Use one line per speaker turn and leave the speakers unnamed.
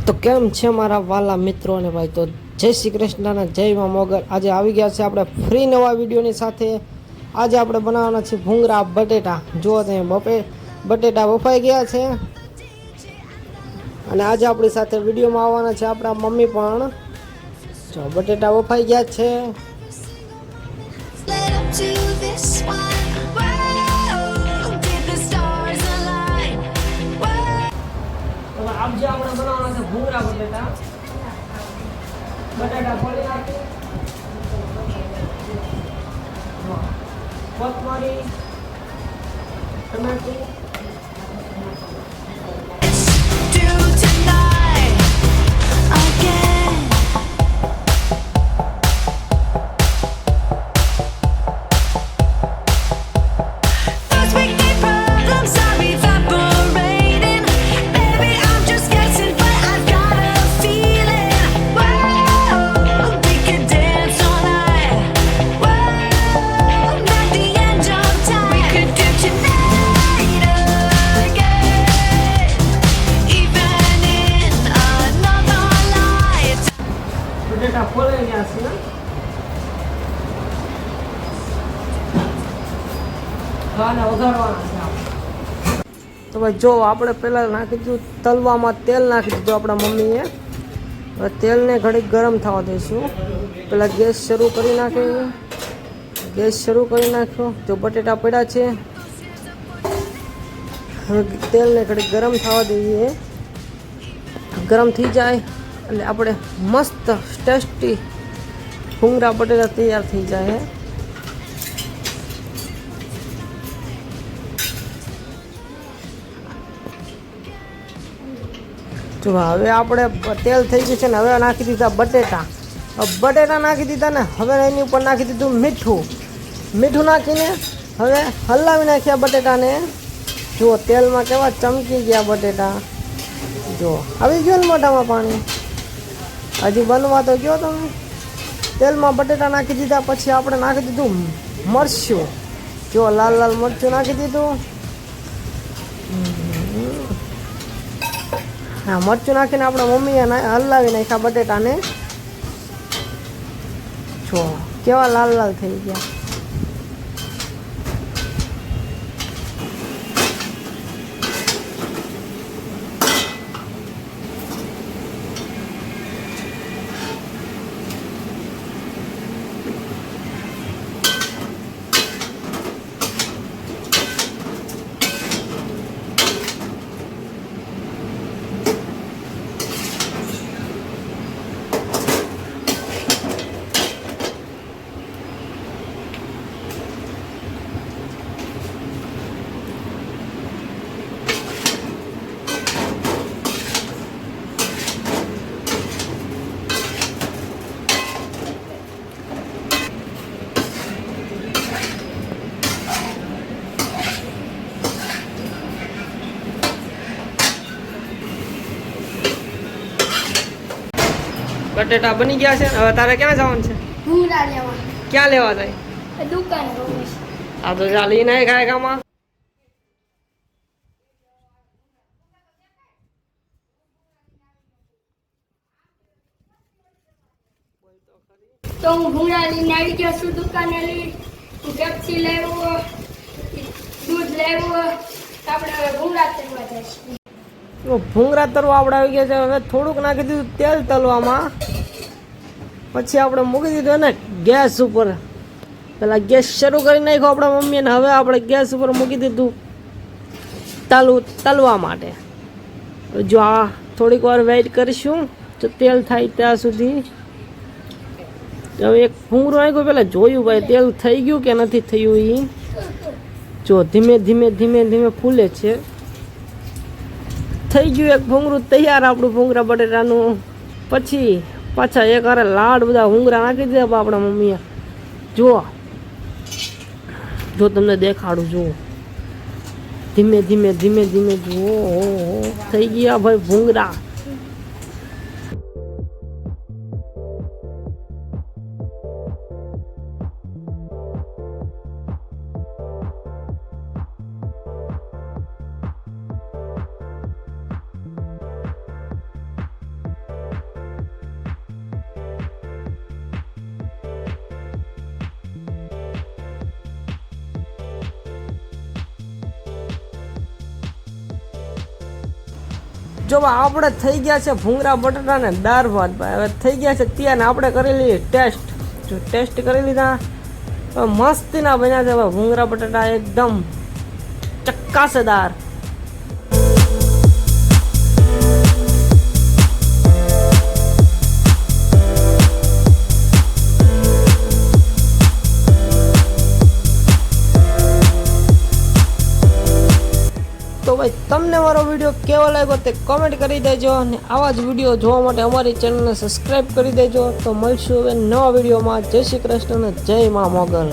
તો કેમ છે મારા વાલા મિત્રો અને ભાઈ, તો જય શ્રી કૃષ્ણ અને જય મા મોગલ। આજે આવી ગયા છે આપણે ફ્રી નવા વિડીયોની સાથે। આજે આપણે બનાવવાના છે ભૂંગળા બટેટા। જુઓ તમે બટેટા બફાઈ ગયા છે અને આજે આપણી સાથે વિડીયોમાં આવવાના છે આપણા મમ્મી પણ। જો બટેટા બફાઈ ગયા છે। આજે આપણે બનાવવાના છે ભૂંગળા બટેટા। બટાટા ફોલી નાખી, કોથમરી, ટમેટું, બટેટા ફોલાઈ ગયા છે। આને વઘારવાના છે આપણે। તો ભાઈ જો આપણે પહેલાં નાખી દીધું તલવામાં, તેલ નાખી દીધું આપણા મમ્મીએ। હવે તેલને ઘડીક ગરમ થવા દઈશું। પહેલાં ગેસ શરૂ કરી નાખીએ। ગેસ શરૂ કરી નાખ્યો। જો બટેટા પડ્યા છે, હવે તેલને ઘડીક ગરમ થવા દઈએ। ગરમ થઈ જાય એટલે આપણે મસ્ત ટેસ્ટી ભૂંગળા બટેટા તૈયાર થઈ જાય। જો હવે આપણે તેલ થઈ ગયું છે ને, હવે નાખી દીધા બટેટા। બટેટા નાખી દીધા ને હવે એની ઉપર નાખી દીધું મીઠું। મીઠું નાખીને હવે હલાવી નાખ્યા બટેટાને। જુઓ તેલમાં કેવા ચમકી ગયા બટેટા। જો આવી ગયું ને મોઢામાં પાણી, હજી બનવા તો ગયો તમે। તેલમાં બટેટા નાખી દીધા પછી આપણે નાખી દીધું મરચું। જો લાલ લાલ મરચું નાખી દીધું। હા, મરચું નાખીને આપણા મમ્મીએ હલાવી નાખ્યા બટેટાને। જો કેવા લાલ લાલ થઈ ગયા। બટેટા બની ગયા છે। હવે તારે ક્યાં જવાનું છે?
ભૂંગળા લેવા।
ક્યાં લેવા જાય?
દુકાન રોજ
આ તો ચાલી નહીં ખાય ગામાં।
તો હું ભૂંગળા લઈને આવી ગયો છું દુકાને। હું પેપ્સી લેવો, દૂધ લેવો, આપણે હવે ભૂંગળા તરવા જઈશું।
ભૂંગળા તરવા આપણે આવી ગયા છે। હવે થોડુંક નાખી દીધું તેલ તલવામાં, પછી આપણે મૂકી દીધું ને ગેસ ઉપર। પેલા ગેસ શરૂ કરી નાખ્યો આપણા મમ્મીએ ને હવે આપણે ગેસ ઉપર મૂકી દીધું તલવા માટે। જો આ થોડીક વાર વેઇટ કરીશું તો તેલ થાય ત્યાં સુધી। હવે એક ભૂંગળું નાખ્યું, પેલા જોયું ભાઈ તેલ થઈ ગયું કે નથી થયું એ। જો ધીમે ધીમે ધીમે ધીમે ફૂલે છે। થઈ ગયું એક ભૂંગળું તૈયાર આપણું ભૂંગળા બટેટાનું। પછી પાછા એક હારે લાડ બધા ભૂંગળા નાખી દીધા આપણા મમ્મીએ। જુઓ જો તમને દેખાડું, જુઓ ધીમે ધીમે ધીમે ધીમે જુઓ થઈ ગયા ભાઈ ભૂંગળા। જો ભાઈ આપણે થઈ ગયા છે ભૂંગળા બટાટા ને દાળ ભાત ભાઈ. હવે થઈ ગયા છે ત્યાં ને આપણે કરેલી ટેસ્ટ. જો ટેસ્ટ કરી લીધા મસ્તીના બન્યા છે ભાઈ ભૂંગળા બટાટા એકદમ ચક્કાસેદાર. તો ભાઈ તમને મારો વિડીયો કેવો લાગ્યો તે કોમેન્ટ કરી દેજો અને આવા જ વિડીયો જોવા માટે અમારી ચેનલને સબસ્ક્રાઈબ કરી દેજો. તો મળશું હવે નવા વિડીયોમાં. જય શ્રી કૃષ્ણ અને જય મા મોગલ.